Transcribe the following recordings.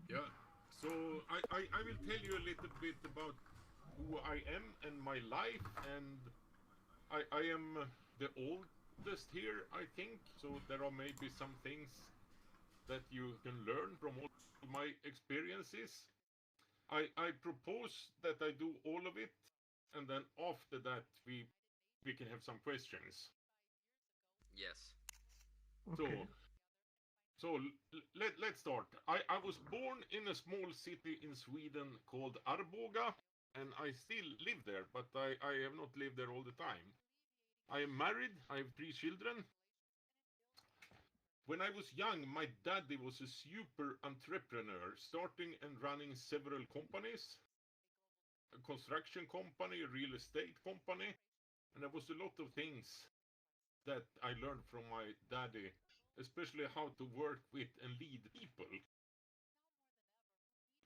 Yeah. So I will tell you a little bit about who I am and my life, and I am the oldest here, I think. So there are maybe some things that you can learn from all my experiences. I propose that I do all of it, and then after that we can have some questions. Yes. So Okay. let's start. I was born in a small city in Sweden called Arboga, and I still live there, but I have not lived there all the time. I am married, I have three children. When I was young, my daddy was a super entrepreneur, starting and running several companies, a construction company, a real estate company, and there was a lot of things that I learned from my daddy, especially how to work with and lead people.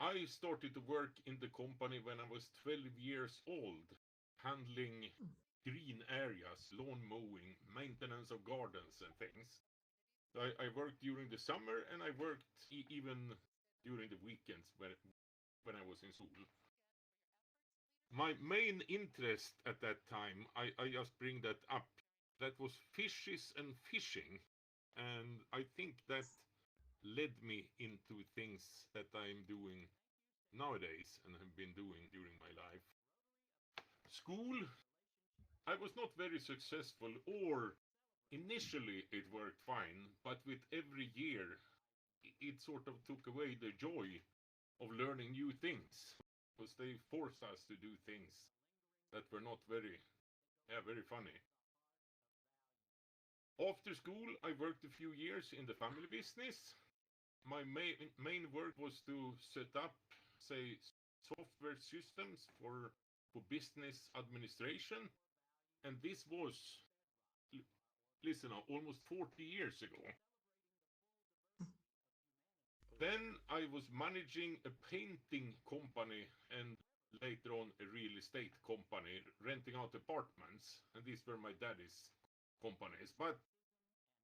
I started to work in the company when I was 12 years old, handling green areas, lawn mowing, maintenance of gardens and things. I worked during the summer and I worked even during the weekends when I was in school. My main interest at that time, I just bring that up, that was fishes and fishing. And I think that led me into things that I'm doing nowadays and have been doing during my life. School, I was not very successful, or initially it worked fine, but with every year it sort of took away the joy of learning new things because they forced us to do things that were not very funny. After school, I worked a few years in the family business. My main work was to set up, say, software systems for business administration, and this was, listen now, almost 40 years ago. Then I was managing a painting company and later on a real estate company, renting out apartments, and these were my daddy's companies. But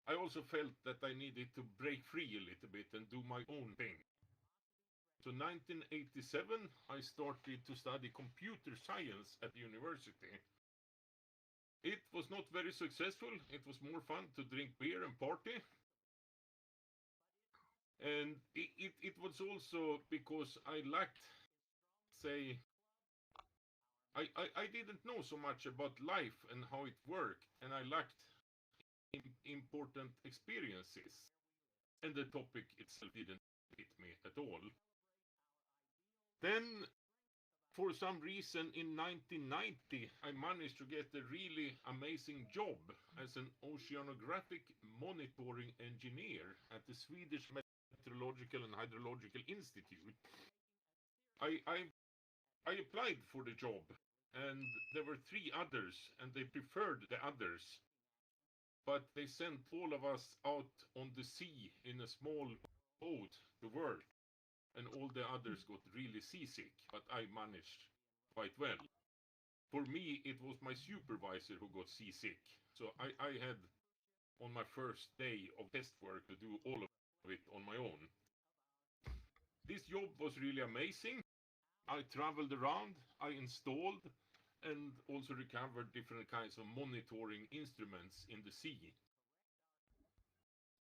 I also felt that I needed to break free a little bit and do my own thing. So 1987, I started to study computer science at the university. It was not very successful. It was more fun to drink beer and party. And it was also because I lacked, say, I didn't know so much about life and how it worked, and I lacked important experiences. And the topic itself didn't fit me at all. Then, for some reason, in 1990, I managed to get a really amazing job as an oceanographic monitoring engineer at the Swedish Meteorological and Hydrological Institute. I, I, I applied for the job, and there were three others, and they preferred the others. But they sent all of us out on the sea in a small boat to work, and all the others got really seasick, but I managed quite well. For me, it was my supervisor who got seasick. So I had, on my first day of test work, to do all of it on my own. This job was really amazing. I traveled around, I installed, and also recovered different kinds of monitoring instruments in the sea.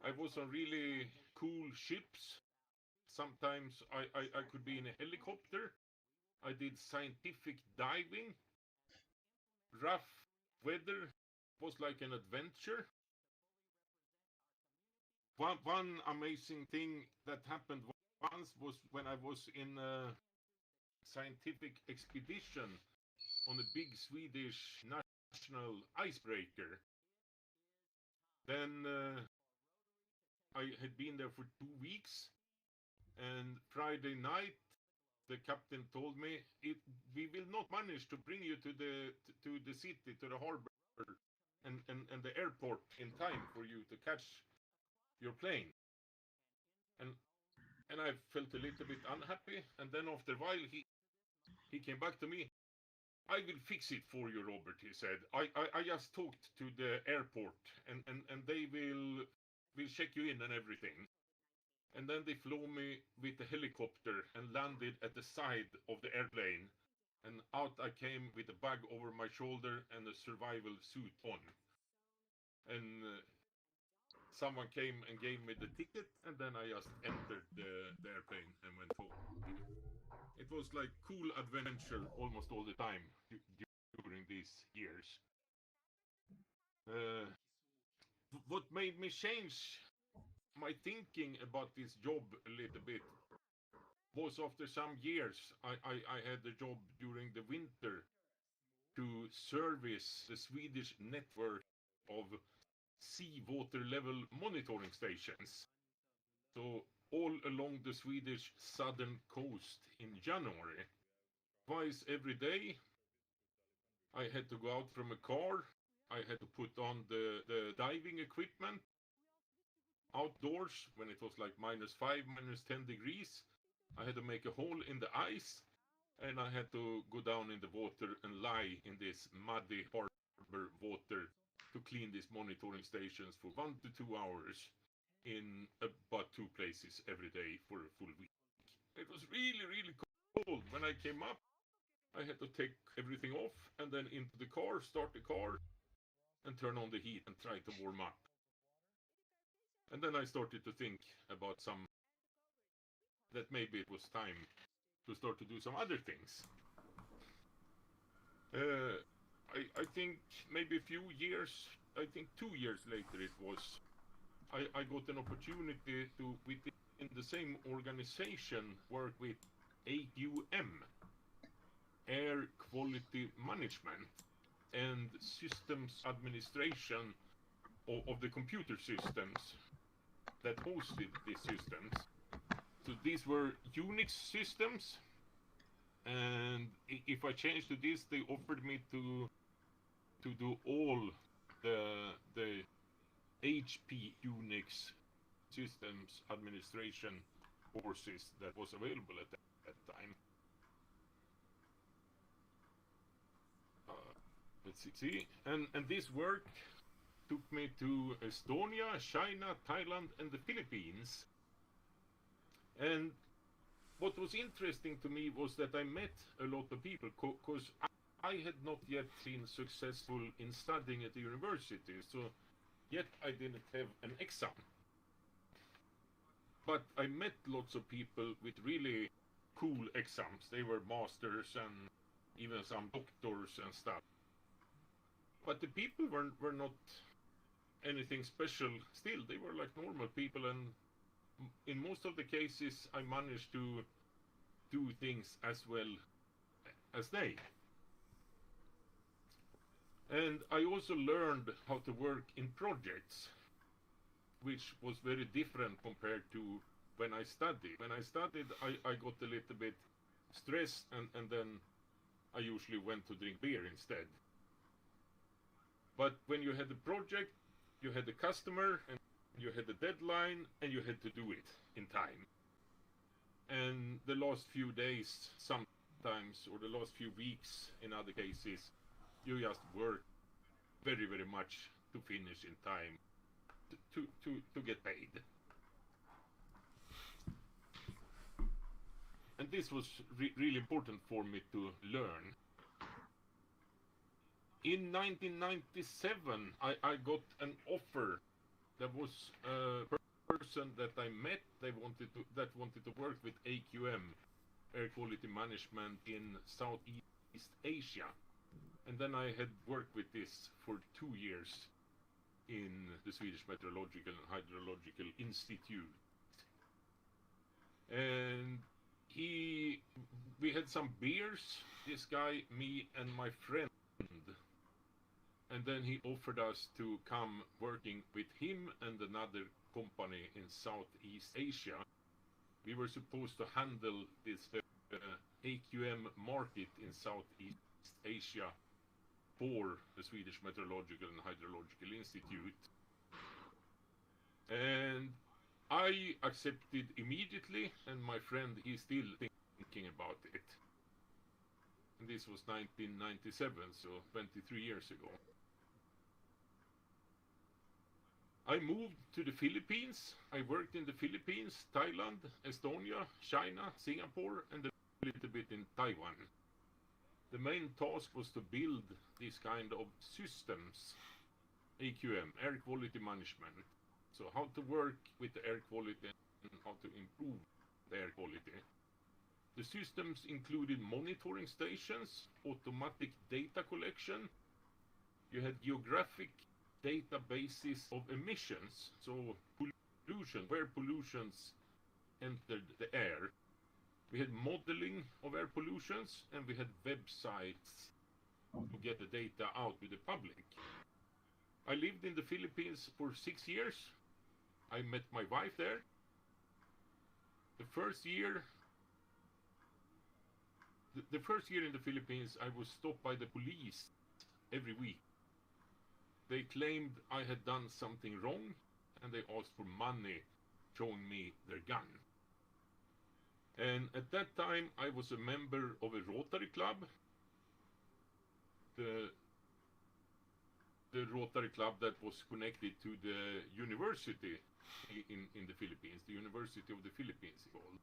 I was on really cool ships. Sometimes I could be in a helicopter. I did scientific diving. Rough weather was like an adventure. One amazing thing that happened once was when I was in a scientific expedition on a big Swedish national icebreaker. Then I had been there for 2 weeks, and Friday night the captain told me we will not manage to bring you to the city, to the harbor, and the airport in time for you to catch your plane. And and I felt a little bit unhappy. And then after a while, he came back to me. I will fix it for you, Robert. He said. I just talked to the airport, and they will check you in and everything. And then they flew me with a helicopter and landed at the side of the airplane. And out I came with a bag over my shoulder and a survival suit on. And someone came and gave me the ticket, and then I just entered the airplane and went home. It was like cool adventure almost all the time during these years. Uh, what made me change my thinking about this job a little bit was after some years I had a job during the winter to service the Swedish network of seawater level monitoring stations. So all along the Swedish southern coast in January. Twice every day I had to go out from a car. I had to put on the diving equipment outdoors when it was like -5, -10 degrees. I had to make a hole in the ice, and I had to go down in the water and lie in this muddy harbor water to clean these monitoring stations for 1 to 2 hours in about 2 places every day for a full week. It was really, really cold. When I came up, I had to take everything off and then into the car, start the car, and turn on the heat and try to warm up. And then I started to think about that maybe it was time to start to do some other things. I think maybe a few years, I think 2 years later it was, I got an opportunity to, within the same organization, work with AQM, Air Quality Management, and systems administration of the computer systems that hosted these systems. So these were Unix systems, and if I changed to this, they offered me to do all the HP Unix systems administration courses that was available at that time. Let's see, and this work took me to Estonia, China, Thailand, and the Philippines. And what was interesting to me was that I met a lot of people, because I had not yet been successful in studying at the university, so yet I didn't have an exam. But I met lots of people with really cool exams. They were masters and even some doctors and stuff. But the people were not anything special still. They were like normal people, and in most of the cases I managed to do things as well as they. And I also learned how to work in projects, which was very different compared to when I studied. When I studied, I got a little bit stressed, and then I usually went to drink beer instead. But when you had a project, you had a customer, and you had a deadline, and you had to do it in time. And the last few days, sometimes, or the last few weeks in other cases, you just work very, very much to finish in time to get paid. And this was really important for me to learn. In 1997, I got an offer. There was a person that I met that wanted to work with AQM, Air Quality Management, in Southeast Asia. And then I had worked with this for 2 years in the Swedish Meteorological and Hydrological Institute. And we had some beers, this guy, me, and my friend. And then he offered us to come working with him and another company in Southeast Asia. We were supposed to handle this AQM market in Southeast Asia for the Swedish Meteorological and Hydrological Institute. And I accepted immediately, and my friend, he's still thinking about it. And this was 1997, so 23 years ago. I moved to the Philippines. I worked in the Philippines, Thailand, Estonia, China, Singapore, and a little bit in Taiwan. The main task was to build this kind of systems, AQM, air quality management. So how to work with the air quality and how to improve the air quality. The systems included monitoring stations, automatic data collection. You had geographic databases of emissions, so pollution, where pollutions entered the air. We had modeling of air pollutions, and we had websites to get the data out to the public. I lived in the Philippines for 6 years. I met my wife there. The first year in the Philippines, I was stopped by the police every week. They claimed I had done something wrong, and they asked for money, showing me their gun. And at that time, I was a member of a Rotary club. The Rotary club that was connected to the university in the Philippines, the University of the Philippines called.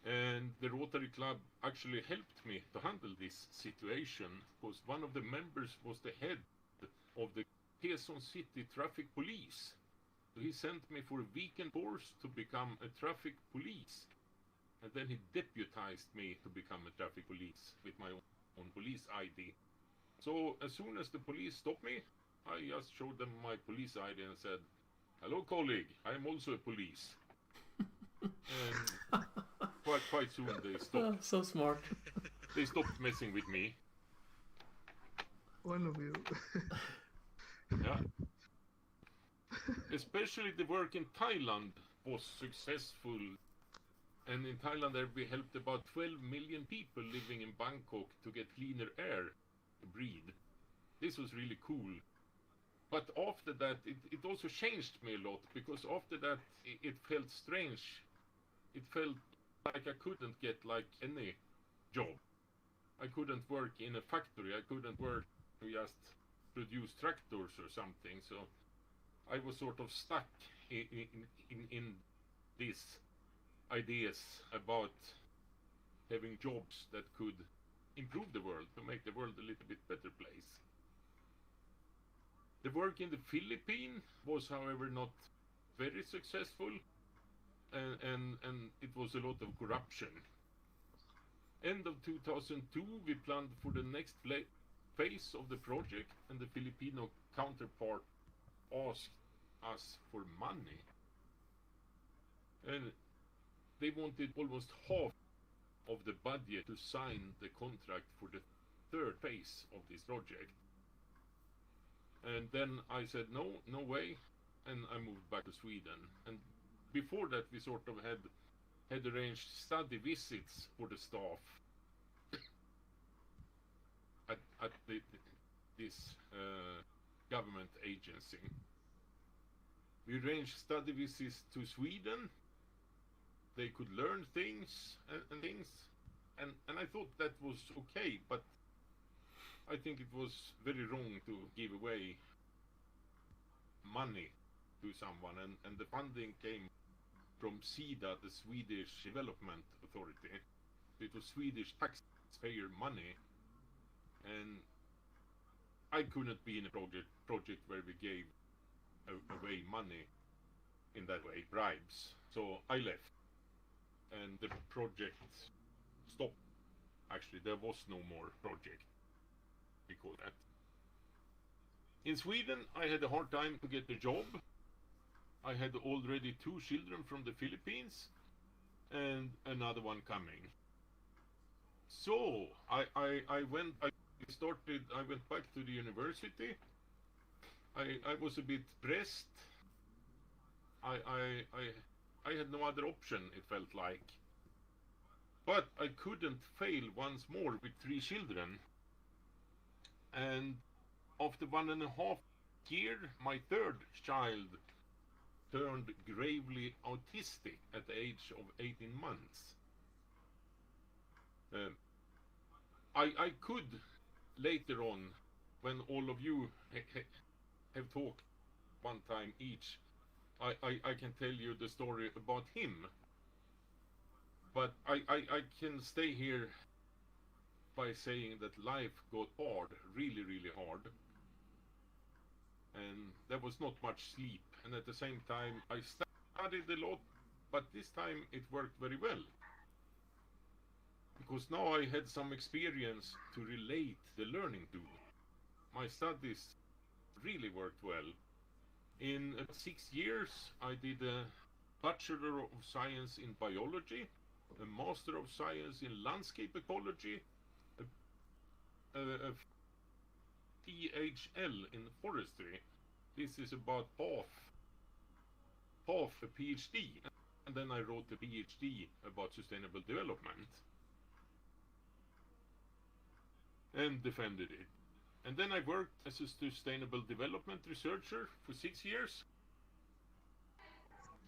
And the Rotary club actually helped me to handle this situation, because one of the members was the head of the Quezon City Traffic Police. So he sent me for a weekend course to become a traffic police. And then he deputized me to become a traffic police with my own police ID. So as soon as the police stopped me, I just showed them my police ID and said, "Hello, colleague, I am also a police." And quite soon they stopped. So smart. They stopped messing with me. One of you. Yeah. Especially the work in Thailand was successful. And in Thailand there we helped about 12 million people living in Bangkok to get cleaner air to breathe. This was really cool. But after that it also changed me a lot, because after that it felt strange. It felt like I couldn't get like any job. I couldn't work in a factory. I couldn't work to just produce tractors or something. So I was sort of stuck in these ideas about having jobs that could improve the world, to make the world a little bit better place. The work in the Philippines was, however, not very successful, and it was a lot of corruption. End of 2002, we planned for the next phase of the project, and the Filipino counterpart asked us for money. And they wanted almost half of the budget to sign the contract for the third phase of this project. And then I said, no way, and I moved back to Sweden. And before that, we sort of had arranged study visits for the staff at this government agency. We arranged study visits to Sweden. They could learn things and things, and I thought that was okay, but I think it was very wrong to give away money to someone, and the funding came from SIDA, the Swedish Development Authority. It was Swedish taxpayer money, and I couldn't be in a project where we gave away money in that way, bribes. So I left, and the project stopped. Actually, there was no more project because of that. In Sweden, I had a hard time to get a job. I had already 2 children from the Philippines and another one coming. So I went back to the university. I was a bit pressed. I had no other option, it felt like. But I couldn't fail once more with 3 children. And after 1.5 years, my third child turned gravely autistic at the age of 18 months. I could later on, when all of you have talked one time each. I can tell you the story about him, but I can stay here by saying that life got hard, really, really hard. And there was not much sleep. And at the same time, I studied a lot, but this time it worked very well. Because now I had some experience to relate the learning to. My studies really worked well. In 6 years, I did a Bachelor of Science in Biology, a Master of Science in Landscape Ecology, a PhL in Forestry. This is about half a PhD. And then I wrote a PhD about sustainable development. And defended it. And then I worked as a sustainable development researcher for 6 years.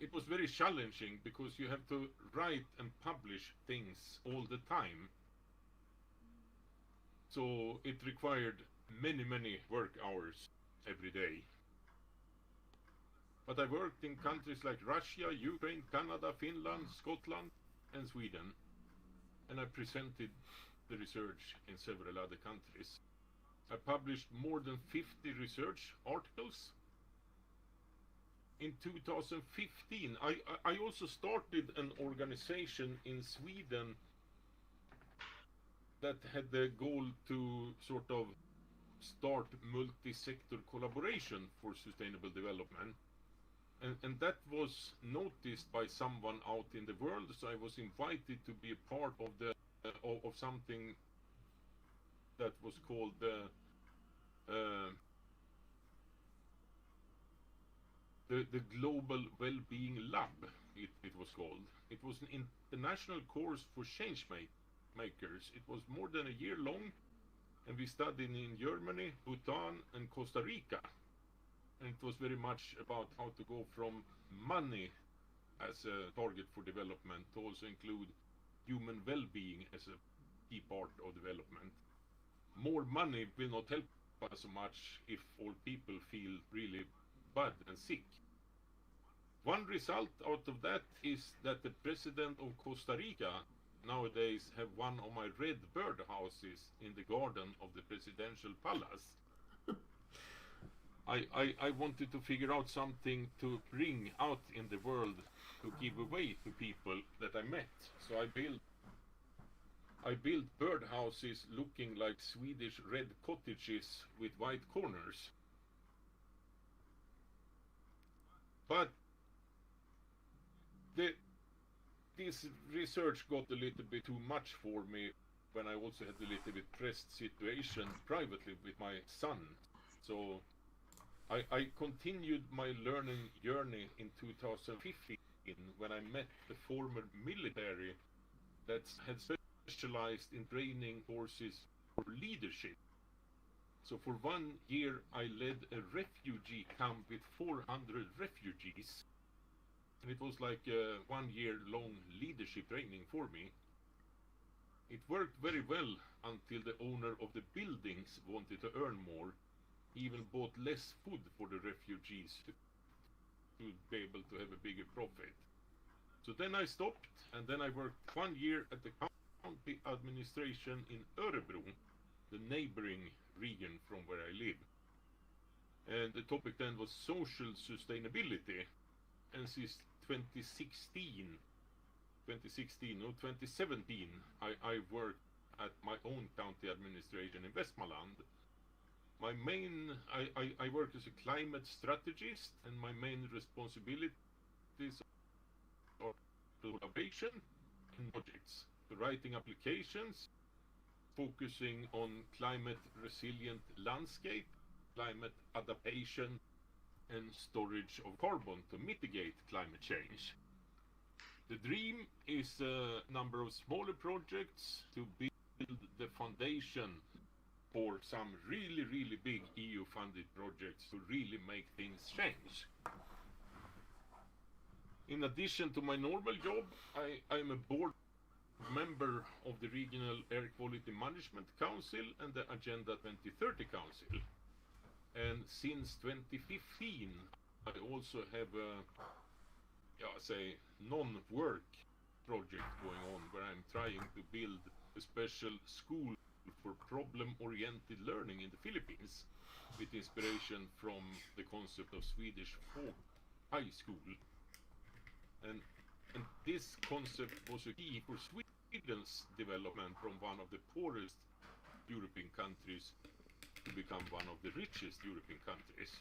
It was very challenging because you have to write and publish things all the time. So it required many, many work hours every day. But I worked in countries like Russia, Ukraine, Canada, Finland, Scotland, and Sweden. And I presented the research in several other countries. I published more than 50 research articles. In 2015, I also started an organization in Sweden that had the goal to sort of start multi-sector collaboration for sustainable development. And that was noticed by someone out in the world, so I was invited to be a part of of something that was called the Global Wellbeing Lab, it was called. It was an international course for change makers. It was more than a year long, and we studied in Germany, Bhutan, and Costa Rica. And it was very much about how to go from money as a target for development to also include human well-being as a key part of development. More money will not help us so much if all people feel really bad and sick. One result out of that is that the president of Costa Rica nowadays have one of my red birdhouses in the garden of the presidential palace. I wanted to figure out something to bring out in the world to give away to people that I met. So I built birdhouses looking like Swedish red cottages with white corners. But this research got a little bit too much for me when I also had a little bit pressed situation privately with my son. So I continued my learning journey in 2015 when I met the former military that had specialized in training forces for leadership. So for 1 year I led a refugee camp with 400 refugees. And it was like a 1 year long leadership training for me. It worked very well until the owner of the buildings wanted to earn more. He even bought less food for the refugees to be able to have a bigger profit. So then I stopped, and then I worked 1 year at the county administration in Örebro, the neighboring region from where I live. And the topic then was social sustainability. And since 2017, I worked at my own county administration in Västmanland. I work as a climate strategist, and my main responsibilities are collaboration in projects, writing applications, focusing on climate resilient landscape, climate adaptation, and storage of carbon to mitigate climate change. The dream is a number of smaller projects to build the foundation for some really, really big EU-funded projects to really make things change. In addition to my normal job, I'm a board member of the Regional Air Quality Management Council and the Agenda 2030 Council. And since 2015, I also have a, say, non-work project going on where I'm trying to build a special school for problem-oriented learning in the Philippines with inspiration from the concept of Swedish folk high school. And, and this concept was a key for Sweden's development from one of the poorest European countries to become one of the richest European countries.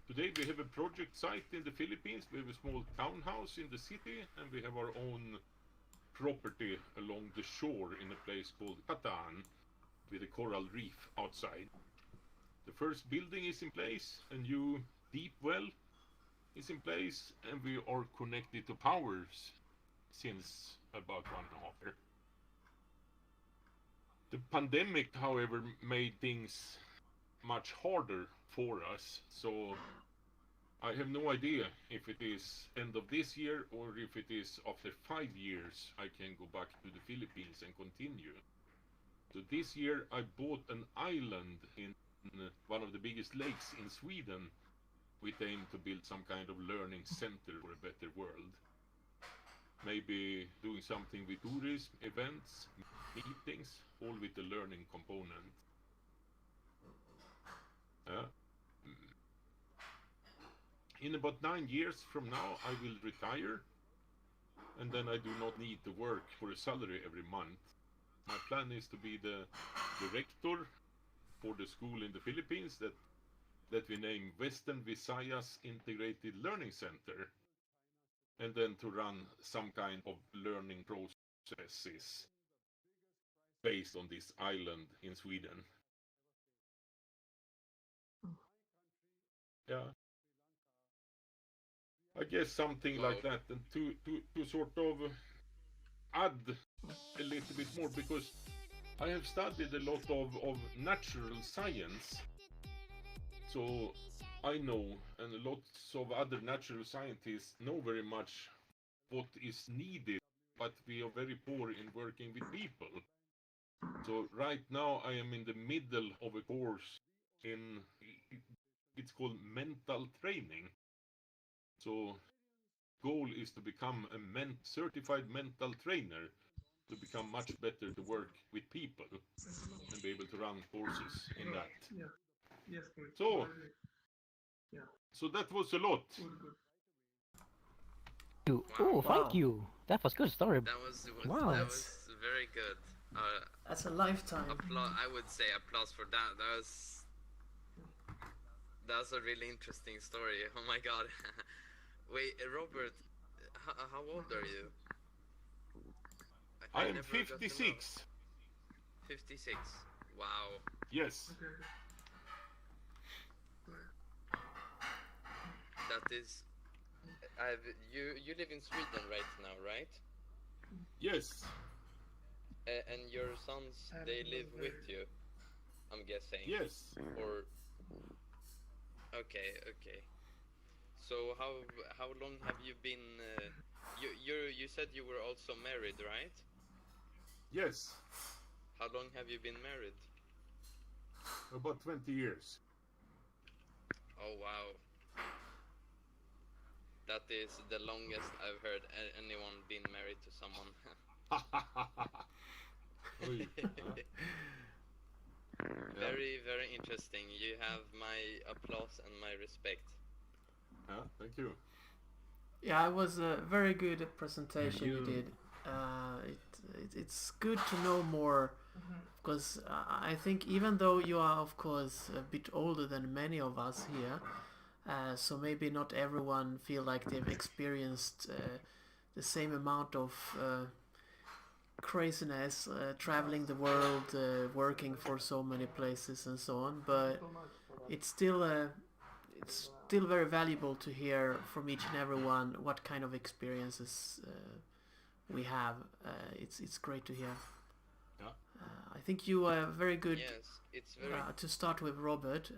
Today we have a project site in the Philippines, we have a small townhouse in the city, and we have our own property along the shore in a place called Catan with a coral reef outside. The first building is in place, a new deep well is in place, and we are connected to powers since about 1.5 years. The pandemic, however, made things much harder for us, so I have no idea if it is end of this year or if it is after 5 years I can go back to the Philippines and continue. So this year I bought an island in one of the biggest lakes in Sweden with aim to build some kind of learning center for a better world. Maybe doing something with tourism, events, meetings, all with the learning component. In about 9 years from now, I will retire, and then I do not need to work for a salary every month. My plan is to be the director for the school in the Philippines that we name Western Visayas Integrated Learning Center, and then to run some kind of learning processes based on this island in Sweden. Yeah, I guess something Wow. like that, and to sort of add a little bit more, because I have studied a lot of natural science, so I know, and lots of other natural scientists know very much what is needed, but we are very poor in working with people. So right now I am in the middle of a course in, it's called mental training. So goal is to become a certified mental trainer, to become much better to work with people and be able to run courses in that. So, so that was a lot. Wow. Thank you. That was good story. Wow. That was very good. That's a lifetime. I would say applause for that. That's a really interesting story. Oh my god. Wait, Robert, how old are you? I am never got to know. 56. 56. Wow. Yes. That is. You live in Sweden right now, right? Yes. And your sons, they live with you, I'm guessing. Yes. Or okay. So how long have you been? You said you were also married, right? Yes. How long have you been married? About 20 years. Oh wow. That is the longest I've heard anyone been married to someone. Very interesting. You have my applause and my respect. Thank you. Yeah, it was a very good presentation you did. It's good to know more, because I think even though you are of course a bit older than many of us here, so maybe not everyone feel like they've experienced the same amount of craziness, traveling the world, working for so many places and so on, but it's still very valuable to hear from each and everyone what kind of experiences we have. It's great to hear. Yeah. I think you are very good. Yes, it's very. To start with, Robert,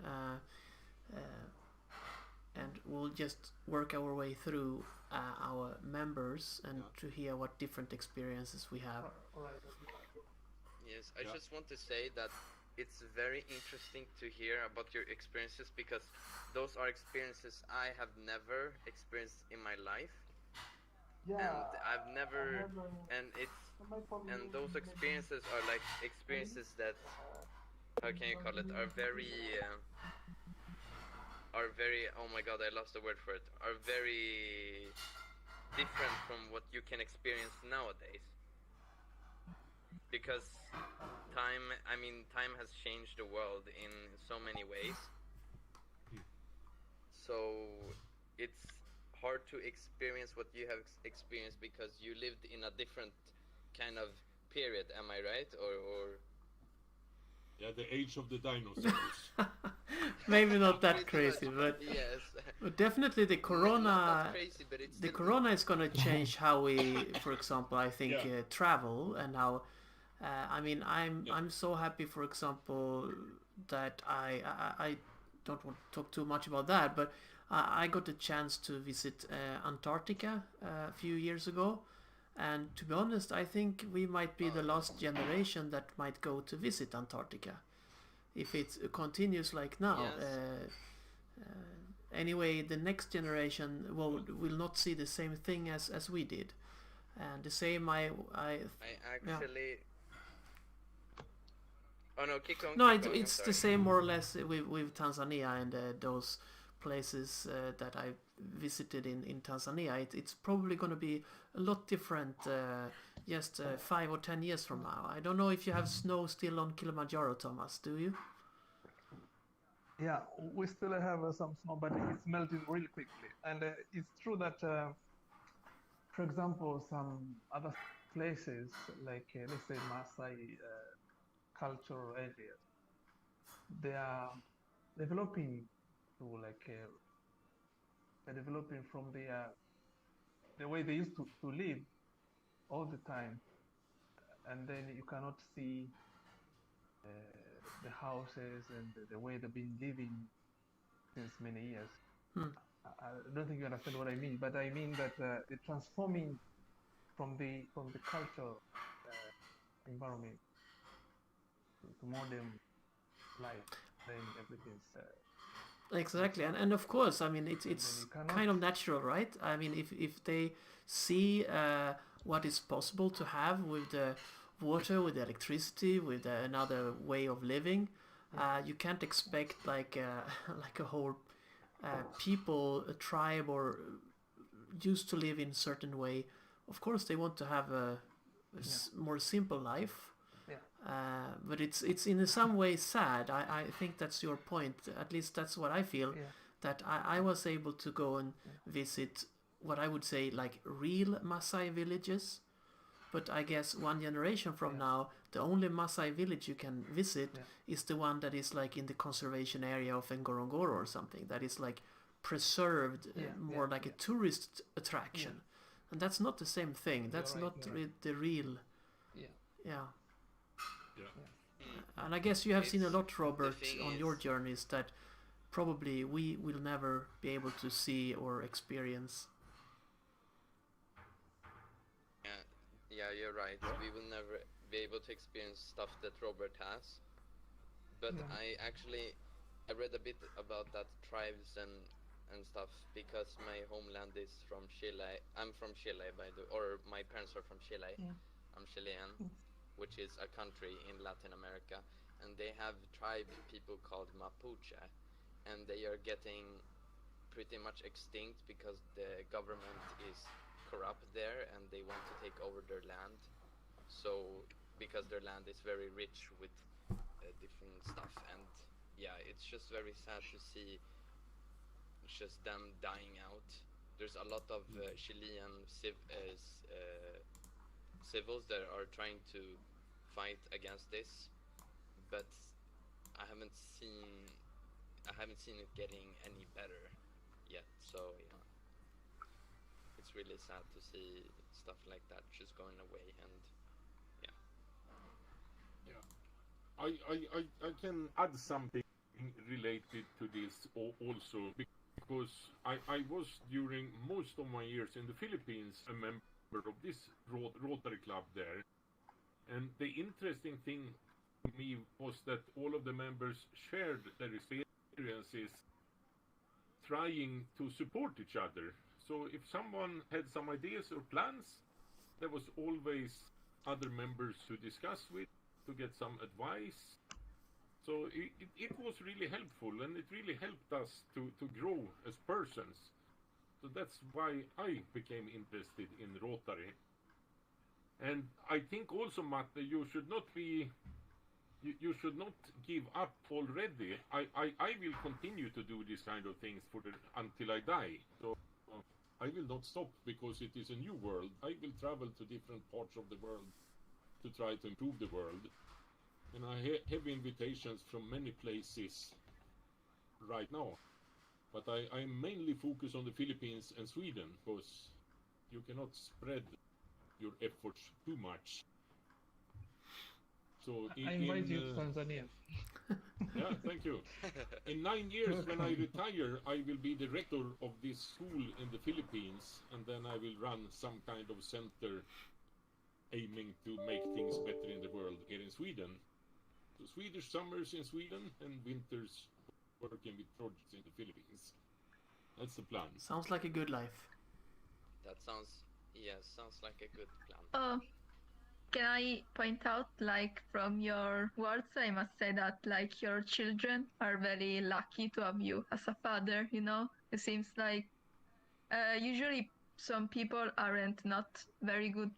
and we'll just work our way through our members and to hear what different experiences we have. Yes, I just want to say that it's very interesting to hear about your experiences, because those are experiences I have never experienced in my life, and I've never, and those experiences are like experiences that, how can you call it, are very, oh my god, I lost the word for it, are very different from what you can experience nowadays, because time has changed the world in so many ways. So it's hard to experience what you have experienced because you lived in a different kind of period. Am I right? Or Yeah, the age of the dinosaurs. Maybe not that pretty crazy, much, but yes. definitely the Not corona. that crazy, but it's The still corona is gonna change how we, for example, I think Yeah. travel and how. I mean, Yeah. I'm so happy, for example, that I don't want to talk too much about that, but I got a chance to visit Antarctica a few years ago, and to be honest, I think we might be the last generation that might go to visit Antarctica if it continues like now. Yes. Anyway, the next generation will not see the same thing as we did, and the same I actually. Oh no, keep going. No, Keep going. I'm it's sorry. the same more or less with Tanzania and those places that I visited in Tanzania. It's probably going to be a lot different just 5 or 10 years from now. I don't know if you have snow still on Kilimanjaro, Thomas. Do you? Yeah, we still have some snow, but it's melting really quickly. And it's true that, for example, some other places, like let's say Maasai cultural areas, they are developing to they're developing from the way they used to live all the time, and then you cannot see the houses and the way they've been living since many years. I don't think you understand what I mean, but I mean that the transforming from the cultural environment to modern life, then everything's Exactly, and of course, I mean it's kind of natural, right? I mean if they see what is possible to have with the water, with the electricity, with another way of living, you can't expect like like a whole people, a tribe, or used to live in a certain way. Of course, they want to have a more simple life. But it's in some way sad. I think that's your point. At least that's what I feel. That I was able to go and visit what I would say like real Maasai villages. But I guess one generation from now, the only Maasai village you can visit is the one that is like in the conservation area of Ngorongoro or something. That is like preserved, more like a tourist attraction. And that's not the same thing. That's not the real. Yeah. And I guess you have seen a lot, Robert, on your journeys that probably we will never be able to see or experience. Yeah, you're right. We will never be able to experience stuff that Robert has. But I read a bit about that tribes and stuff, because my homeland is from Chile. I'm from Chile, or my parents are from Chile. I'm Chilean, which is a country in Latin America, and they have tribe people called Mapuche, and they are getting pretty much extinct because the government is corrupt there and they want to take over their land. So because their land is very rich with different stuff, and yeah, it's just very sad to see just them dying out. There's a lot of Chilean civils that are trying to fight against this, but I haven't seen it getting any better yet. So yeah, it's really sad to see stuff like that just going away. And I can add something related to this also, because I was during most of my years in the Philippines a member of this Rotary Club there. And the interesting thing me was that all of the members shared their experiences trying to support each other. So if someone had some ideas or plans, there was always other members to discuss with, to get some advice. So it was really helpful, and it really helped us to grow as persons. So that's why I became interested in Rotary. And I think also, Matt, you should not be you should not give up already. I will continue to do these kind of things until I die. So I will not stop because it is a new world. I will travel to different parts of the world to try to improve the world. And I have invitations from many places right now. But I mainly focus on the Philippines and Sweden because you cannot spread your efforts too much. So I invite you to Tanzania. Yeah, thank you. In 9 years, when I retire, I will be director of this school in the Philippines, and then I will run some kind of center aiming to make things better in the world here in Sweden. So Swedish summers in Sweden and winters working with projects in the Philippines. That's the plan. Sounds like a good life. That sounds like a good plan. Can I point out, like, from your words, I must say that, like, your children are very lucky to have you as a father, you know? It seems like usually some people aren't not very good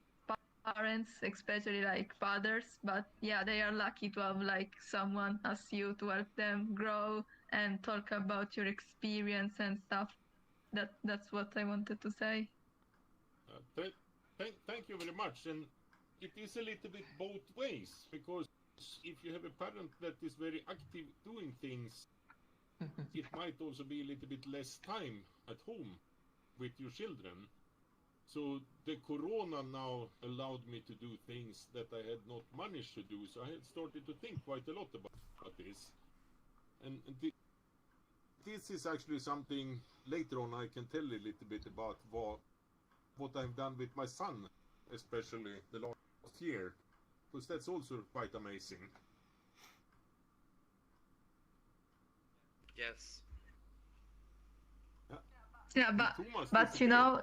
parents, especially like fathers, but yeah, they are lucky to have like someone as you to help them grow and talk about your experience and stuff. That's what I wanted to say. Thank you very much. And it is a little bit both ways, because if you have a parent that is very active doing things, it might also be a little bit less time at home with your children. So the corona now allowed me to do things that I had not managed to do. So I had started to think quite a lot about this. And this is actually something later on I can tell a little bit about what I've done with my son, especially the last year, because that's also quite amazing. Yes. Yeah, Thomas, but you know,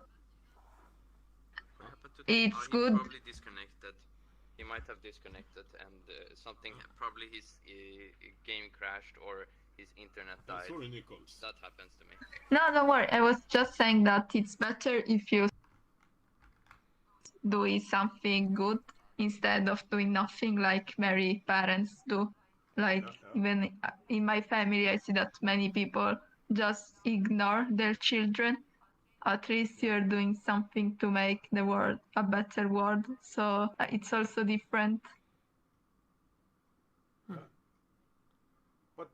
What happened to it's He good. probably disconnected. He might have disconnected, and something, probably his game crashed or his internet died. Sorry, Nichols. That happens to me. No, don't worry. I was just saying that it's better if you do something good instead of doing nothing, like many parents do. Like even in my family, I see that many people just ignore their children. At least you're doing something to make the world a better world. So it's also different. But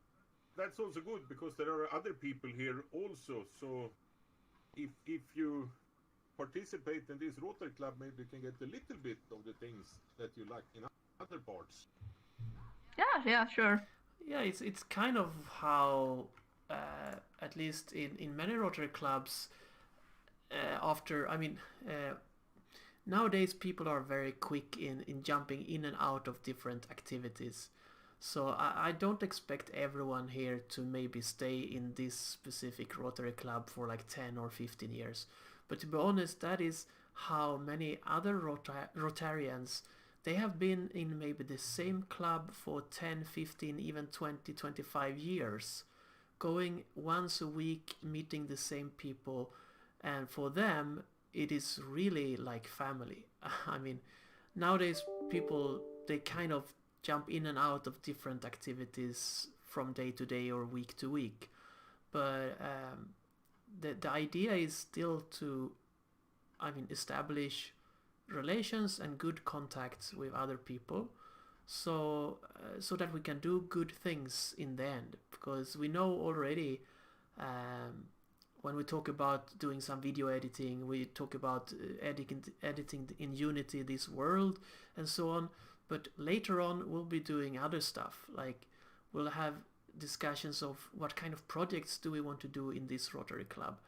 that's also good, because there are other people here also. So if you participate in this Rotary Club, maybe you can get a little bit of the things that you like in other parts. Yeah, sure. Yeah, it's kind of how, at least in many Rotary clubs, nowadays people are very quick in jumping in and out of different activities. So I don't expect everyone here to maybe stay in this specific Rotary club for like 10 or 15 years. But to be honest, that is how many other Rotarians, they have been in maybe the same club for 10, 15, even 20, 25 years. Going once a week, meeting the same people, and for them it is really like family. I mean, nowadays people, they kind of jump in and out of different activities from day to day or week to week, but the idea is still to, establish relations and good contacts with other people, so that we can do good things in the end. Because we know already, when we talk about doing some video editing, we talk about editing in Unity this world and so on. But later on we'll be doing other stuff, like we'll have discussions of what kind of projects do we want to do in this Rotary Club.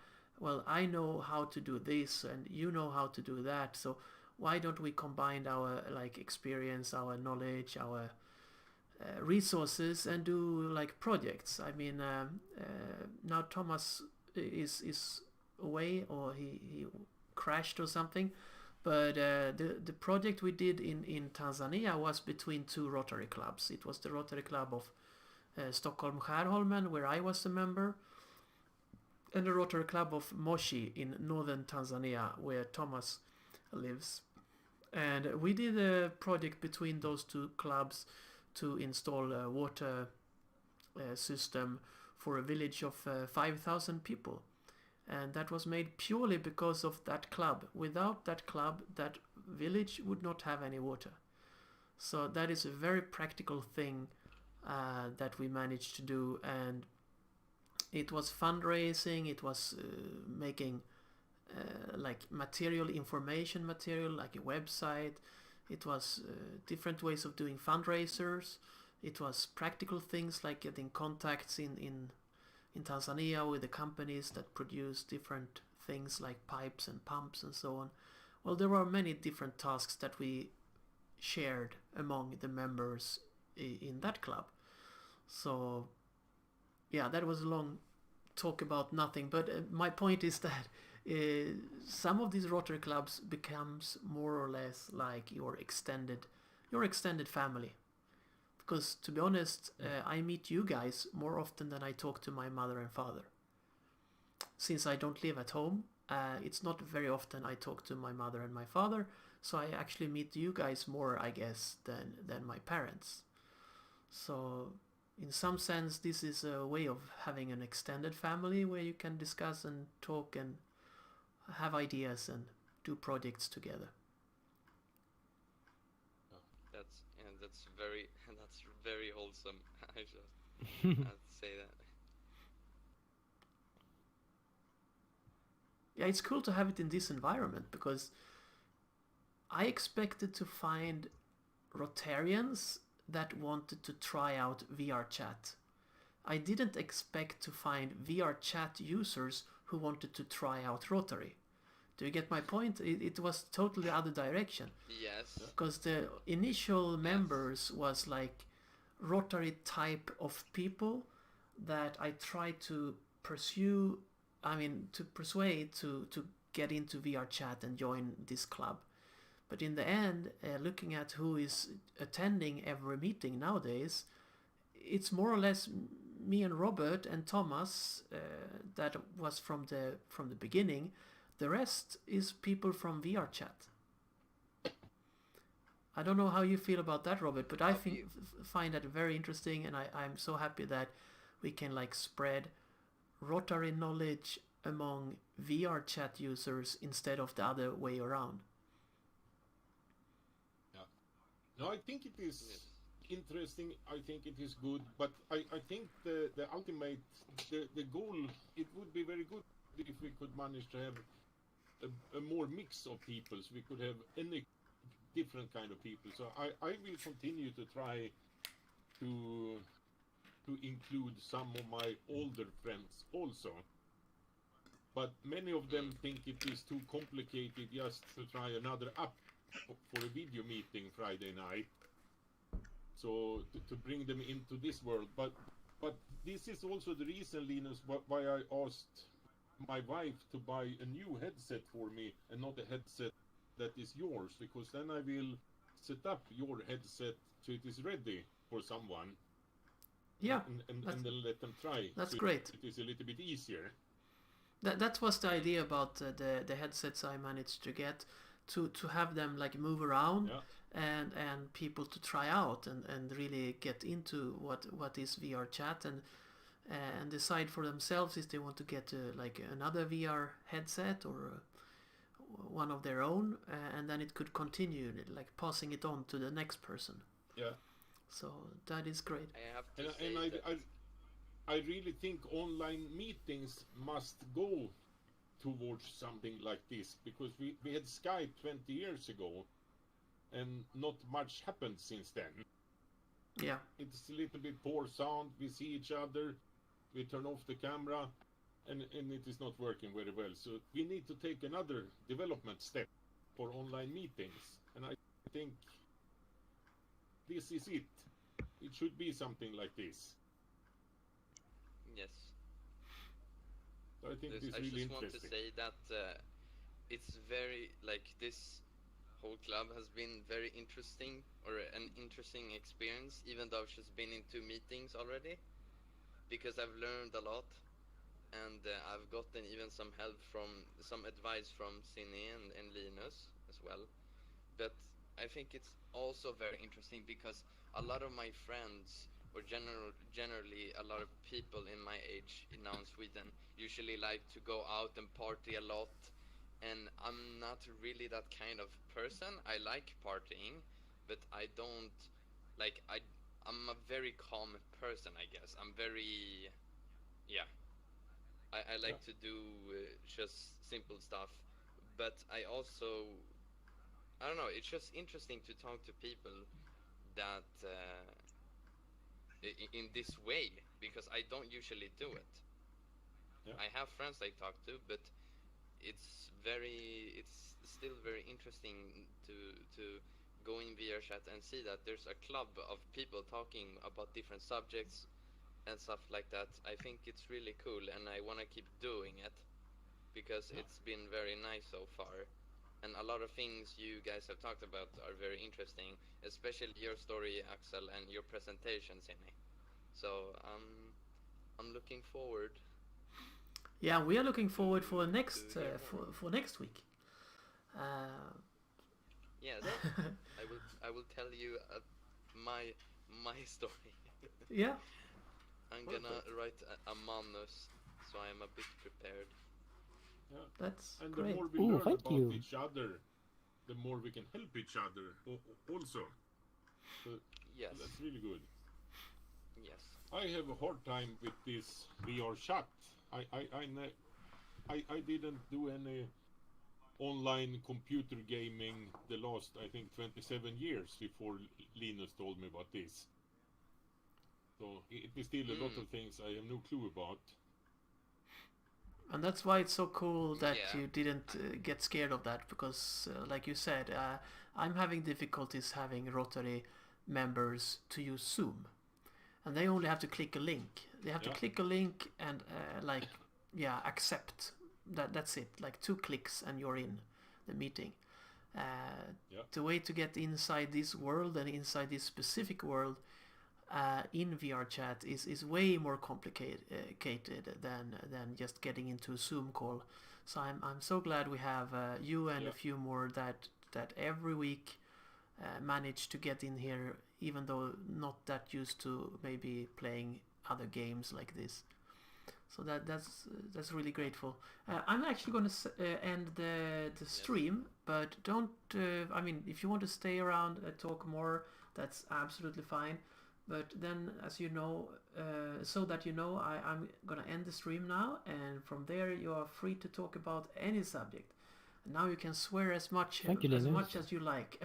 Well, I know how to do this and you know how to do that, so why don't we combine our experience, our knowledge, our resources and do like projects. I mean, now Thomas is away, or he crashed or something. But the project we did in Tanzania was between two Rotary clubs. It was the Rotary Club of Stockholm Skärholmen, where I was a member, and the Rotary Club of Moshi in northern Tanzania, where Thomas lives. And we did a project between those two clubs to install a water system for a village of 5,000 people. And that was made purely because of that club. Without that club, that village would not have any water. So that is a very practical thing that we managed to do. And it was fundraising, it was making like information material, like a website. It was different ways of doing fundraisers. It was practical things like getting contacts in Tanzania with the companies that produce different things like pipes and pumps and so on. Well, there were many different tasks that we shared among the members in that club. So yeah, that was a long talk about nothing, but my point is that some of these Rotary clubs becomes more or less like your extended family. Because to be honest, I meet you guys more often than I talk to my mother and father. Since I don't live at home, it's not very often I talk to my mother and my father, so I actually meet you guys more, I guess, than my parents. So in some sense, this is a way of having an extended family where you can discuss and talk and have ideas and do projects together. That's very wholesome. I just have to say that. Yeah, it's cool to have it in this environment, because I expected to find Rotarians that wanted to try out VR chat. I didn't expect to find VR chat users who wanted to try out Rotary. Do you get my point? It was totally the other direction. Yes. Because the initial members was like Rotary type of people that I tried to persuade to get into VR chat and join this club. But in the end, looking at who is attending every meeting nowadays, it's more or less me and Robert and Thomas that was from the beginning. The rest is people from VR chat. I don't know how you feel about that, Robert, but I find that very interesting, and I'm so happy that we can like spread Rotary knowledge among VR chat users instead of the other way around. Yeah. No, I think it is interesting. I think it is good, but I think the ultimate, the goal, it would be very good if we could manage to have a more mix of people, so we could have any different kind of people. So I will continue to try to include some of my older friends also. But many of them think it is too complicated just to try another app for a video meeting Friday night. So to bring them into this world. But this is also the reason, Linus, why I asked my wife to buy a new headset for me and not a headset that is yours, because then I will set up your headset so it is ready for someone. Yeah, and then let them try. That's so great. It is a little bit easier. That was the idea about the headsets I managed to get, to have them like move around, and people to try out and really get into what is VR chat and decide for themselves if they want to get like another VR headset or one of their own, and then it could continue like passing it on to the next person. Yeah. So that is great. I have to say I really think online meetings must go towards something like this, because we had Skype 20 years ago and not much happened since then. Yeah. It's a little bit poor sound, we see each other, we turn off the camera, and it is not working very well. So we need to take another development step for online meetings, and I think this is it. it should be something like this. Yes. I think This, this is I really just want to interesting. say that it's very, like, this whole club has been very interesting, or an interesting experience, even though I've just been in 2 meetings already, because I've learned a lot, and I've gotten even some help from, some advice from Cine and Linus as well. But I think it's also very interesting because a lot of my friends, or generally a lot of people in my age now in Sweden, usually like to go out and party a lot, and I'm not really that kind of person. I like partying, but I don't like I'm a very calm person, I guess. I'm very, yeah. I like to do just simple stuff, but I also, I don't know. It's just interesting to talk to people that in this way, because I don't usually do it. Yeah. I have friends I talk to, but it's still very interesting to go in VR chat and see that there's a club of people talking about different subjects and stuff like that. I think it's really cool, and I want to keep doing it because it's been very nice so far. And a lot of things you guys have talked about are very interesting, especially your story, Axel, and your presentation, Sine. So I'm looking forward. Yeah, we are looking forward for next for next week. Yes, I will tell you my story. Yeah, I'm gonna write a manus, so I'm a bit prepared. Yeah. that's And great. the more we Ooh, learn thank about you. each other, the more we can help each other also. So Yes. that's really good. Yes. I have a hard time with this VR chat. I didn't do any online computer gaming the last, I think, 27 years before Linus told me about this. So it is still a lot of things I have no clue about. And that's why it's so cool that Yeah. you didn't get scared of that, because, like you said, I'm having difficulties having Rotary members to use Zoom, and they only have to click a link. They have to click a link and accept. That's it. Like 2 clicks and you're in the meeting. The way to get inside this world and inside this specific world in VR chat is way more complicated than just getting into a Zoom call. So I'm so glad we have you and a few more that every week manage to get in here, even though not that used to maybe playing other games like this. So that's really grateful. I'm actually going to end the stream, but don't. I mean, if you want to stay around and talk more, that's absolutely fine. But then, as you know, so that you know, I'm gonna end the stream now, and from there you are free to talk about any subject. And now you can swear as much Thank you, as Linus. much as you like.